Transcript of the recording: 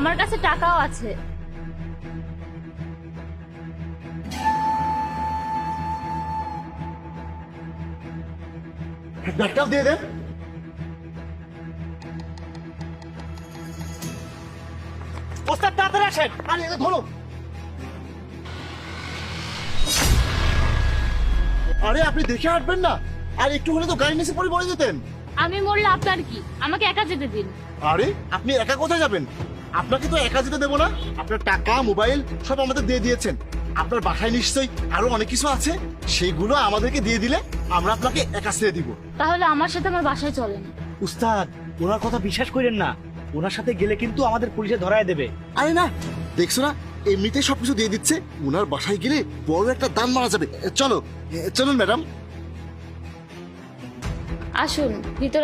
আমার কাছে টাকাও আছে। ব্যাগটাও দিয়ে দেন। ওস্তাদ তাড়াতাড়ি আসেন। আরে এটা ধরো। আরে আপনি দেখে হাঁটবেন না? আর একটু হলে তো গাড়ি নিচে পড়ে যেতেন। আমি মরলে আপনার কি? আমাকে একা যেতে দিন। আরে আপনি একা কোথায় যাবেন? আপনাকে তো একা যেতে দেবো না। আপনার টাকা, মোবাইল সব আমাদের দিয়ে দিয়েছেন। আপনার বাসায় নিশ্চয়ই আরো অনেক কিছু আছে, সেইগুলো আমাদেরকে দিয়ে দিলে আমরা আপনাকে একা ছেড়ে দিব। তাহলে আমার সাথে আমার বাসায় চলেন। উস্তাদ, ওনার কথা বিশ্বাস করেন না। ওনার সাথে গেলে কিন্তু আমাদের পুলিশে ধরায় দেবে। আরে না, দেখছো না এমনিতেই সবকিছু দিয়ে দিচ্ছে। ওনার বাসায় গেলে বড় একটা দান মারা যাবে। চলো চলুন ম্যাডাম। আসুন ভিতরে